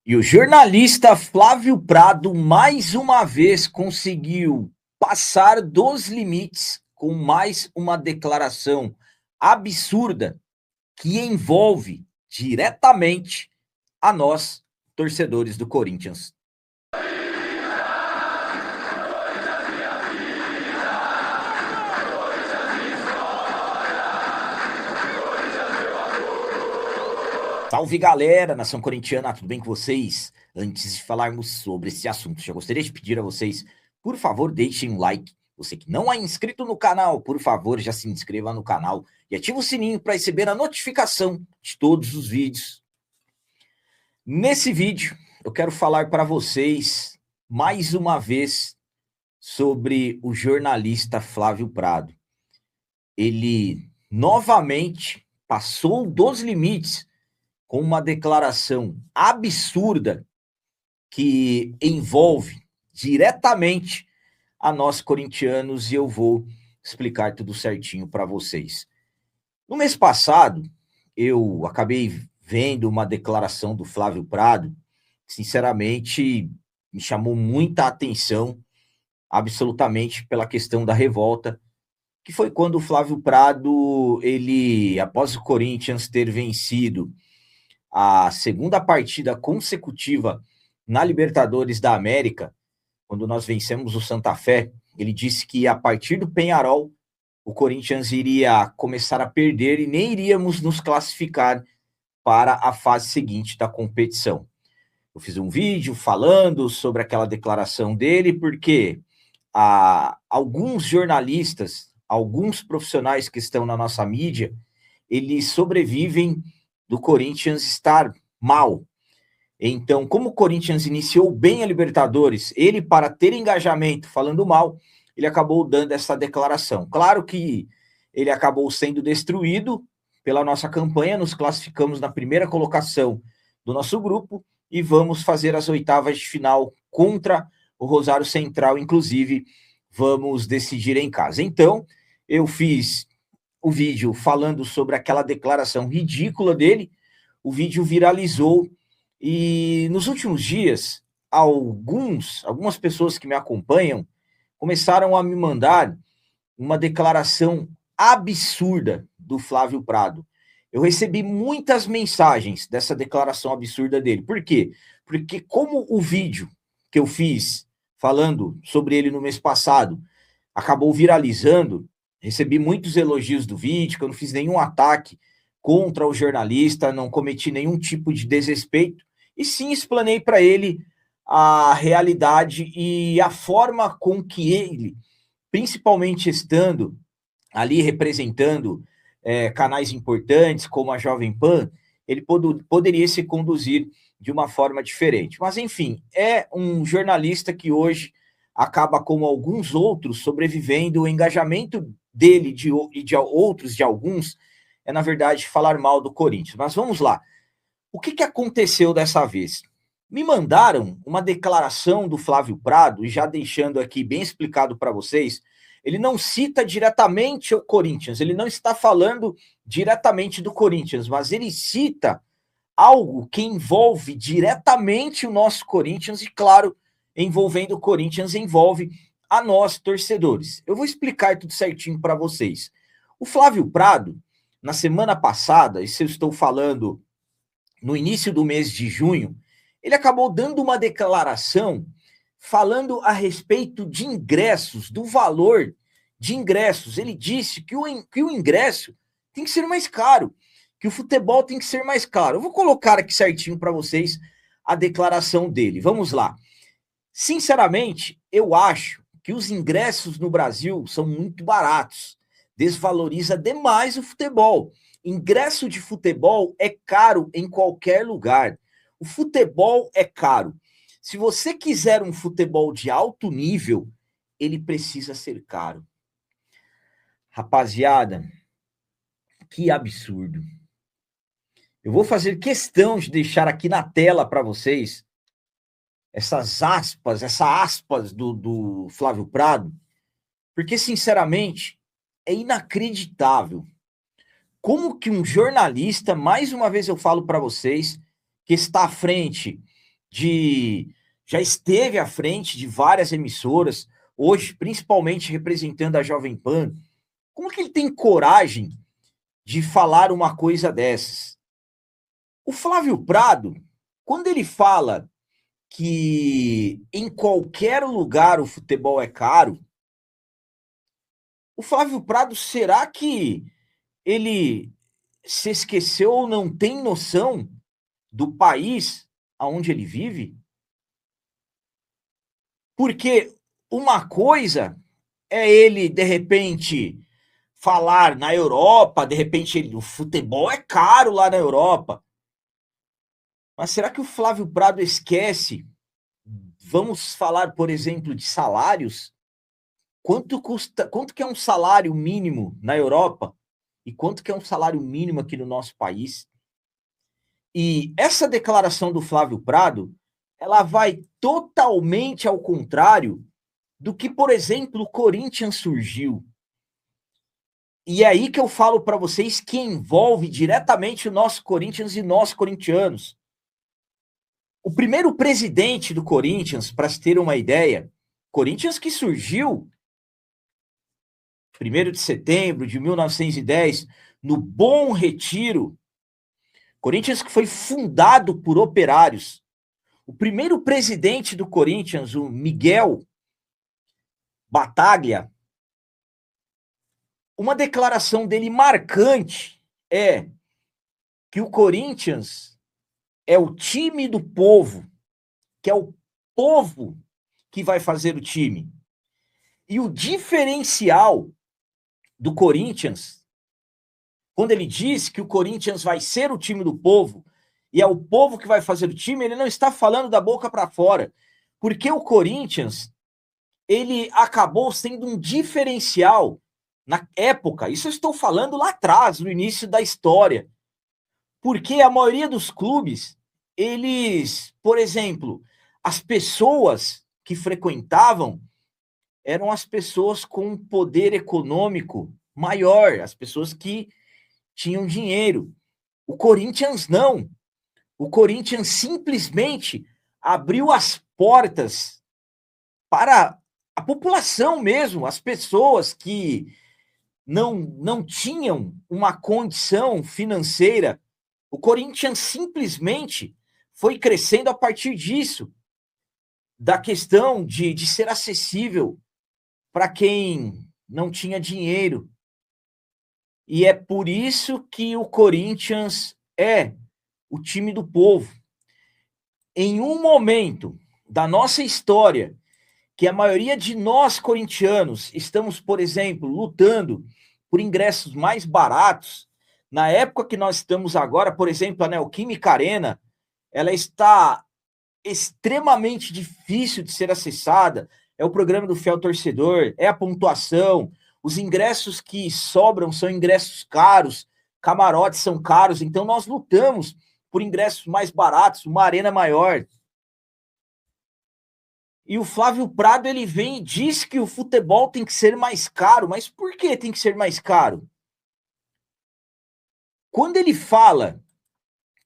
E o jornalista Flávio Prado, mais uma vez, conseguiu passar dos limites com mais uma declaração absurda que envolve diretamente a nós, torcedores do Corinthians. Salve, galera, nação corintiana, tudo bem com vocês? Antes de falarmos sobre esse assunto, já gostaria de pedir a vocês, por favor, deixem um like. Você que não é inscrito no canal, por favor, já se inscreva no canal e ative o sininho para receber a notificação de todos os vídeos. Nesse vídeo, eu quero falar para vocês, mais uma vez, sobre o jornalista Flávio Prado. Ele, novamente, passou dos limites com uma declaração absurda que envolve diretamente a nós corintianos e eu vou explicar tudo certinho para vocês. No mês passado, eu acabei vendo uma declaração do Flávio Prado, que, sinceramente, me chamou muita atenção, absolutamente pela questão da revolta, que foi quando o Flávio Prado, ele, após o Corinthians ter vencido a segunda partida consecutiva na Libertadores da América, quando nós vencemos o Santa Fé, ele disse que a partir do Peñarol, o Corinthians iria começar a perder e nem iríamos nos classificar para a fase seguinte da competição. Eu fiz um vídeo falando sobre aquela declaração dele, porque alguns jornalistas, alguns profissionais que estão na nossa mídia, eles sobrevivem do Corinthians estar mal. Então, como o Corinthians iniciou bem a Libertadores, ele, para ter engajamento falando mal, ele acabou dando essa declaração. Claro que ele acabou sendo destruído pela nossa campanha, nos classificamos na primeira colocação do nosso grupo e vamos fazer as oitavas de final contra o Rosário Central, inclusive vamos decidir em casa. Então, eu fiz o vídeo falando sobre aquela declaração ridícula dele, o vídeo viralizou e nos últimos dias, algumas pessoas que me acompanham começaram a me mandar uma declaração absurda do Flávio Prado. Eu recebi muitas mensagens dessa declaração absurda dele. Por quê? Porque como o vídeo que eu fiz falando sobre ele no mês passado acabou viralizando, recebi muitos elogios do vídeo, que eu não fiz nenhum ataque contra o jornalista, não cometi nenhum tipo de desrespeito, e sim explanei para ele a realidade e a forma com que ele, principalmente estando ali representando canais importantes como a Jovem Pan, ele poderia se conduzir de uma forma diferente. Mas, enfim, é um jornalista que hoje acaba, como alguns outros, sobrevivendo. O engajamento dele e de outros, de alguns, é, na verdade, falar mal do Corinthians. Mas vamos lá. O que aconteceu dessa vez? Me mandaram uma declaração do Flávio Prado, já deixando aqui bem explicado para vocês, ele não cita diretamente o Corinthians, ele não está falando diretamente do Corinthians, mas ele cita algo que envolve diretamente o nosso Corinthians e, claro, envolvendo o Corinthians, envolve a nós, torcedores. Eu vou explicar tudo certinho para vocês. O Flávio Prado, na semana passada, isso eu estou falando no início do mês de junho, ele acabou dando uma declaração falando a respeito de ingressos, do valor de ingressos. Ele disse que o ingresso tem que ser mais caro, que o futebol tem que ser mais caro. Eu vou colocar aqui certinho para vocês a declaração dele. Vamos lá. Sinceramente, eu acho que os ingressos no Brasil são muito baratos. Desvaloriza demais o futebol. Ingresso de futebol é caro em qualquer lugar. O futebol é caro. Se você quiser um futebol de alto nível, ele precisa ser caro. Rapaziada, que absurdo. Eu vou fazer questão de deixar aqui na tela para vocês essa aspas do Flávio Prado, porque, sinceramente, é inacreditável. Como que um jornalista, mais uma vez eu falo para vocês, que está à frente já esteve à frente de várias emissoras, hoje principalmente representando a Jovem Pan. Como que ele tem coragem de falar uma coisa dessas? O Flávio Prado, quando ele fala que em qualquer lugar o futebol é caro, o Flávio Prado, será que ele se esqueceu ou não tem noção do país aonde ele vive? Porque uma coisa é ele, de repente, falar na Europa, de repente o futebol é caro lá na Europa. Mas será que o Flávio Prado esquece? Vamos falar, por exemplo, de salários? Quanto que é um salário mínimo na Europa? E quanto que é um salário mínimo aqui no nosso país? E essa declaração do Flávio Prado, ela vai totalmente ao contrário do que, por exemplo, o Corinthians surgiu. E é aí que eu falo para vocês que envolve diretamente o nosso Corinthians e nós corintianos. O primeiro presidente do Corinthians, para se ter uma ideia, Corinthians que surgiu 1º de setembro de 1910, no Bom Retiro, Corinthians que foi fundado por operários. O primeiro presidente do Corinthians, o Miguel Bataglia, uma declaração dele marcante é que o Corinthians é o time do povo, que é o povo que vai fazer o time. E o diferencial do Corinthians, quando ele diz que o Corinthians vai ser o time do povo e é o povo que vai fazer o time, ele não está falando da boca para fora, porque o Corinthians, ele acabou sendo um diferencial na época. Isso eu estou falando lá atrás, no início da história, porque a maioria dos clubes, eles, por exemplo, as pessoas que frequentavam eram as pessoas com poder econômico maior, as pessoas que tinham dinheiro. O Corinthians não. O Corinthians simplesmente abriu as portas para a população mesmo, as pessoas que não tinham uma condição financeira. O Corinthians simplesmente foi crescendo a partir disso, da questão de ser acessível para quem não tinha dinheiro. E é por isso que o Corinthians é o time do povo. Em um momento da nossa história, que a maioria de nós corintianos estamos, por exemplo, lutando por ingressos mais baratos, na época que nós estamos agora, por exemplo, a Neoquímica Arena, ela está extremamente difícil de ser acessada. É o programa do Fiel Torcedor, é a pontuação, os ingressos que sobram são ingressos caros, camarotes são caros, então nós lutamos por ingressos mais baratos, uma arena maior. E o Flávio Prado, ele vem e diz que o futebol tem que ser mais caro. Mas por que tem que ser mais caro? Quando ele fala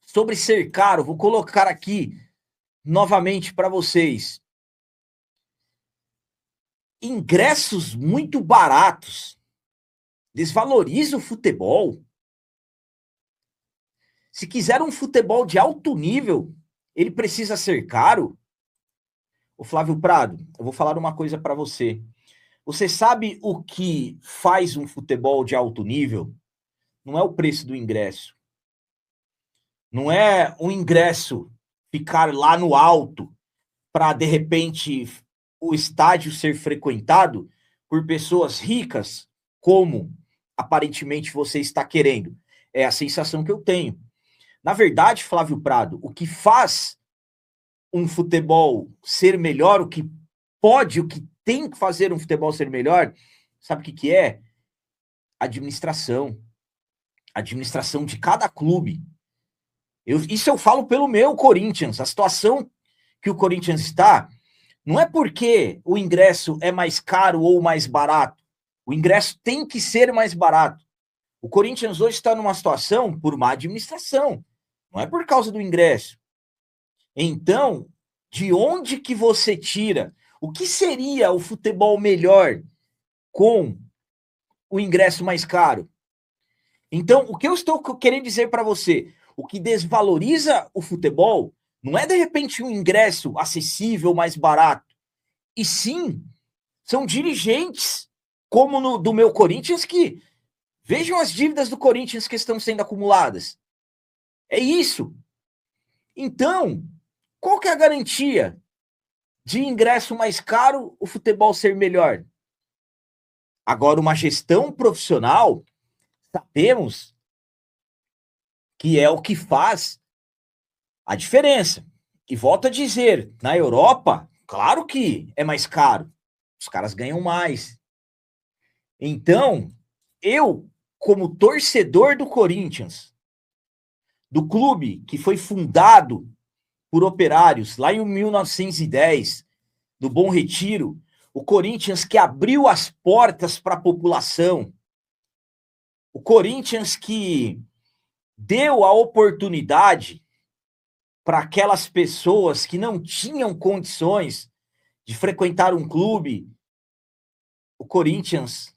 sobre ser caro, vou colocar aqui novamente para vocês. Ingressos muito baratos desvaloriza o futebol. Se quiser um futebol de alto nível, ele precisa ser caro. O Flávio Prado, eu vou falar uma coisa para você. Você sabe o que faz um futebol de alto nível? Não é o preço do ingresso. Não é o ingresso ficar lá no alto para, de repente, o estádio ser frequentado por pessoas ricas, como aparentemente você está querendo. É a sensação que eu tenho. Na verdade, Flávio Prado, o que faz um futebol ser melhor, o que pode, o que tem que fazer um futebol ser melhor, sabe o que é? Administração. Administração de cada clube. Isso eu falo pelo meu Corinthians. A situação que o Corinthians está, não é porque o ingresso é mais caro ou mais barato. O ingresso tem que ser mais barato. O Corinthians hoje está numa situação por má administração. Não é por causa do ingresso. Então, De onde que você tira? O que seria o futebol melhor com o ingresso mais caro? Então, o que eu estou querendo dizer para você? O que desvaloriza o futebol não é, de repente, um ingresso acessível, mais barato, e sim, são dirigentes, como do meu Corinthians, que vejam as dívidas do Corinthians que estão sendo acumuladas. É isso. Então, qual que é a garantia de ingresso mais caro, o futebol ser melhor? Agora, uma gestão profissional, sabemos que é o que faz a diferença. E volto a dizer, na Europa, claro que é mais caro. Os caras ganham mais. Então, eu, como torcedor do Corinthians, do clube que foi fundado por operários lá em 1910, do Bom Retiro, o Corinthians que abriu as portas para a população, o Corinthians que deu a oportunidade para aquelas pessoas que não tinham condições de frequentar um clube, o Corinthians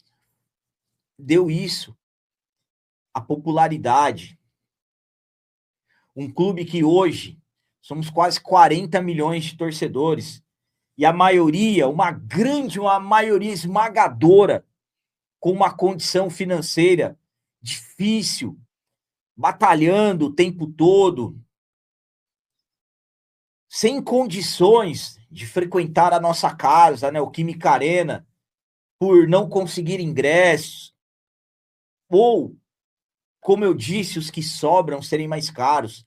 deu isso, a popularidade. Um clube que hoje somos quase 40 milhões de torcedores e a maioria, uma maioria esmagadora, com uma condição financeira difícil, batalhando o tempo todo, sem condições de frequentar a nossa casa, né, o Química Arena, por não conseguir ingressos, ou, como eu disse, os que sobram serem mais caros.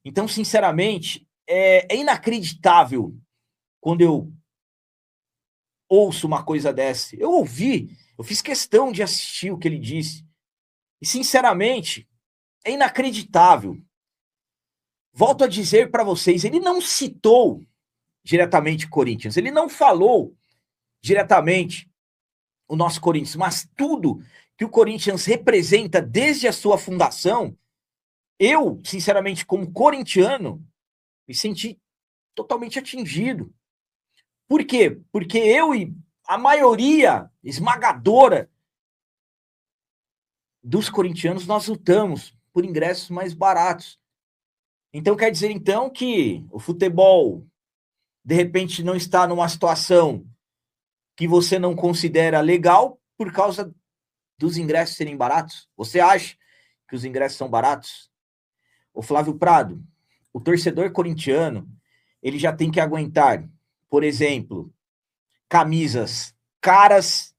Então, sinceramente, é inacreditável quando eu ouço uma coisa dessa. Eu ouvi, eu fiz questão de assistir o que ele disse. E, sinceramente, é inacreditável. Volto a dizer para vocês, ele não citou diretamente o Corinthians, ele não falou diretamente o nosso Corinthians, mas tudo que o Corinthians representa desde a sua fundação, eu, sinceramente, como corintiano, me senti totalmente atingido. Por quê? Porque eu e a maioria esmagadora dos corintianos, nós lutamos por ingressos mais baratos. Então, quer dizer, então, que o futebol, de repente, não está numa situação que você não considera legal por causa dos ingressos serem baratos? Você acha que os ingressos são baratos? O Flávio Prado, o torcedor corintiano, ele já tem que aguentar, por exemplo, camisas caras,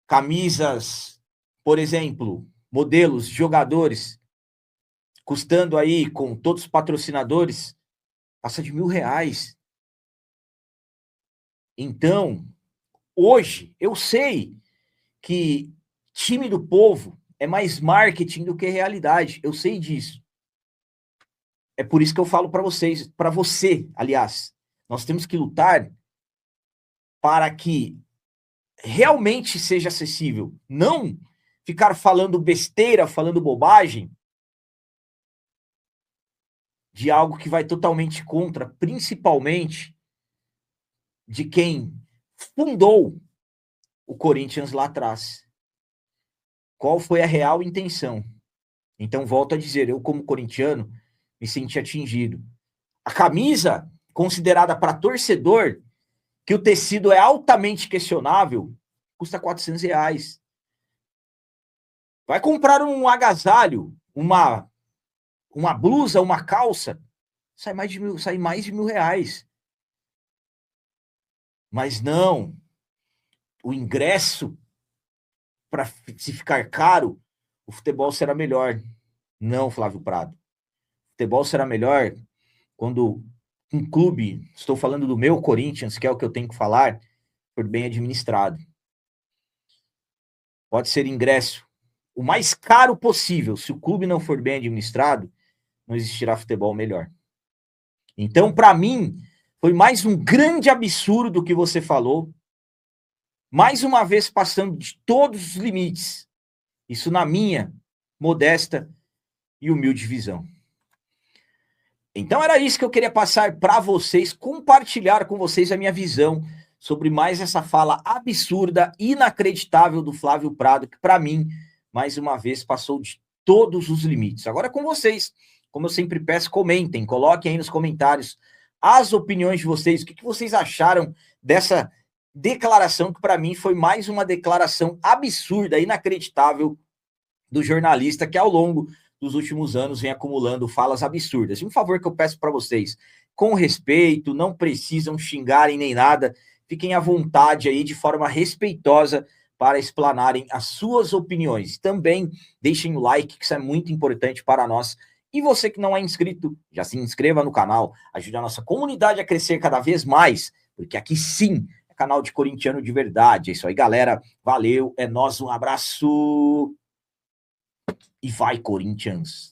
camisas, por exemplo, modelos de jogadores, custando aí, com todos os patrocinadores, passa de R$1.000. Então, hoje, eu sei que time do povo é mais marketing do que realidade. Eu sei disso. É por isso que eu falo para vocês, para você, aliás, nós temos que lutar para que realmente seja acessível, não ficar falando besteira, falando bobagem de algo que vai totalmente contra, principalmente de quem fundou o Corinthians lá atrás. Qual foi a real intenção? Então, volto a dizer, eu como corintiano, me senti atingido. A camisa, considerada para torcedor, que o tecido é altamente questionável, custa R$400. Vai comprar um agasalho, uma blusa, uma calça, sai mais de R$1.000. Mas não, o ingresso, para se ficar caro, o futebol será melhor. Não, Flávio Prado. O futebol será melhor quando um clube, estou falando do meu Corinthians, que é o que eu tenho que falar, for bem administrado. Pode ser ingresso o mais caro possível. Se o clube não for bem administrado, não existirá futebol melhor. Então, para mim, foi mais um grande absurdo que você falou. Mais uma vez passando de todos os limites. Isso na minha modesta e humilde visão. Então era isso que eu queria passar para vocês, compartilhar com vocês a minha visão sobre mais essa fala absurda, inacreditável do Flávio Prado, que para mim, mais uma vez, passou de todos os limites. Agora é com vocês, como eu sempre peço, comentem, coloquem aí nos comentários as opiniões de vocês, o que vocês acharam dessa declaração, que para mim foi mais uma declaração absurda, inacreditável do jornalista que ao longo dos últimos anos vem acumulando falas absurdas. E um favor que eu peço para vocês, com respeito, não precisam xingarem nem nada, fiquem à vontade aí de forma respeitosa para explanarem as suas opiniões. Também deixem o like, que isso é muito importante para nós. E você que não é inscrito, já se inscreva no canal, ajude a nossa comunidade a crescer cada vez mais, porque aqui sim é canal de corintiano de verdade. É isso aí, galera. Valeu, é nóis, um abraço. E vai, Corinthians!